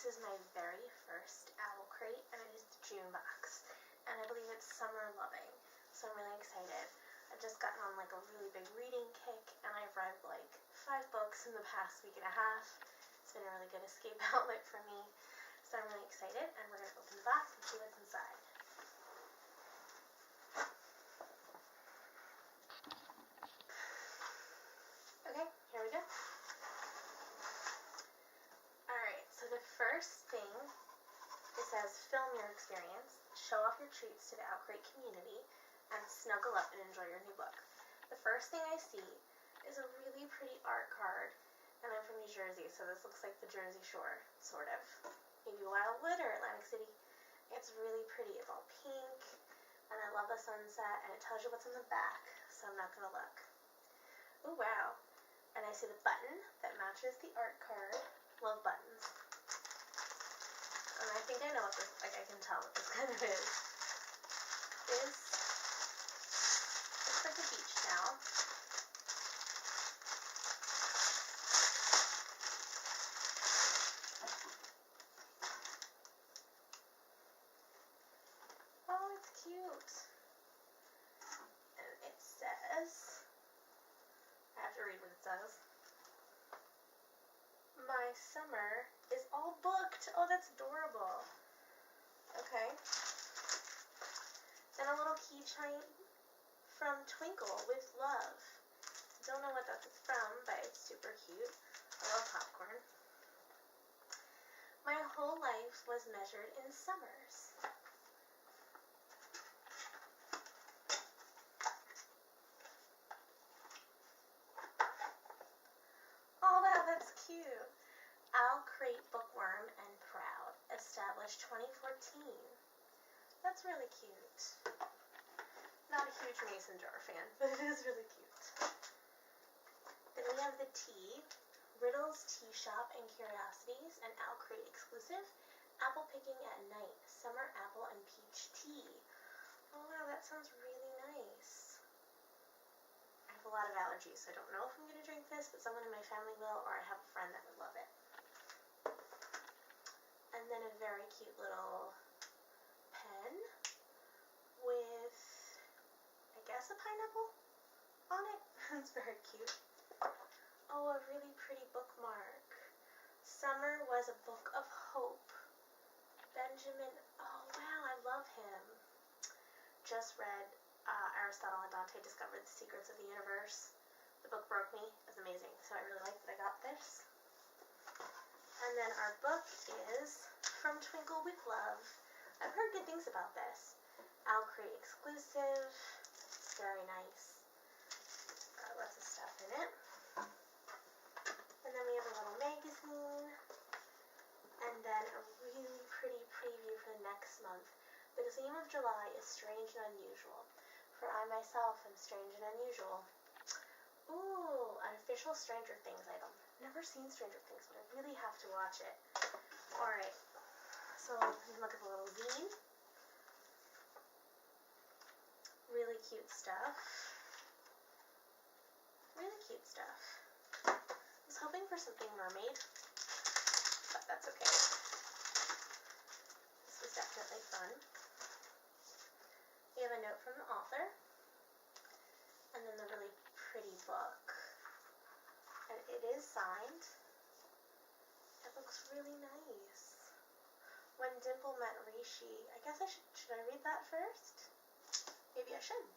This is my very first Owlcrate, and it is the June box, and I believe it's Summer Lovin, so I'm really excited. I've just gotten on like a really big reading kick, and I've read like 5 books in the past week and a half. It's been a really good escape outlet for me, so I'm really excited, and we're going to open the box and see what's inside. Okay, here we go. Alright, so the first thing, it says, film your experience, show off your treats to the Owlcrate community, and snuggle up and enjoy your new book. The first thing I see is a really pretty art card, and I'm from New Jersey, so this looks like the Jersey Shore, sort of. Maybe Wildwood or Atlantic City. It's really pretty. It's all pink, and I love the sunset, and it tells you what's in the back, so I'm not going to look. Ooh, wow. And I see the button that matches the art card. Love buttons. And I think I know what this, like I can tell what this kind of is. This looks like a beach towel. Oh, it's cute. And it says, I have to read what it says. My summer is all booked. Oh, that's adorable. Okay. Then a little key chain from Twinkle with Love. Don't know what that's from, but it's super cute. I love popcorn. My whole life was measured in summers. Oh, wow, that's cute. Owlcrate Bookworm and Proud, established 2014. That's really cute. Not a huge mason jar fan, but it is really cute. Then we have the tea, Riddles Tea Shop and Curiosities, an Owlcrate exclusive, apple picking at night, summer apple and peach tea. Oh wow, that sounds really nice. I have a lot of allergies, so I don't know if I'm going to drink this, but someone in my family will, or I have a friend that would love it. And then a very cute little pen with, I guess, a pineapple on it. It's very cute. Oh, a really pretty bookmark. Summer was a book of hope. Benjamin, oh wow, I love him. Just read Aristotle and Dante Discovered the Secrets of the Universe. The book broke me. It was amazing. So I really like that I got this. And then our book is From Twinkle with Love. I've heard good things about this. Owlcrate exclusive. Very nice. Lots of stuff in it. And then we have a little magazine. And then a really pretty preview for the next month. The theme of July is strange and unusual. For I myself am strange and unusual. Ooh, an official Stranger Things item. Never seen Stranger Things, but I really have to watch it. Alright, so look at the little zine. Really cute stuff. Really cute stuff. I was hoping for something mermaid, but that's okay. This was definitely fun. We have a note from the author, and then the really pretty book. And it is signed. It looks really nice. When Dimple Met Rishi. I guess I should I read that first? Maybe I should.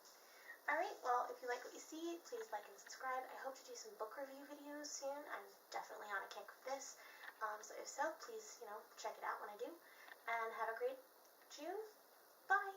Alright, well, if you like what you see, please like and subscribe. I hope to do some book review videos soon. I'm definitely on a kick with this. So if so, please, check it out when I do. And have a great June. Bye!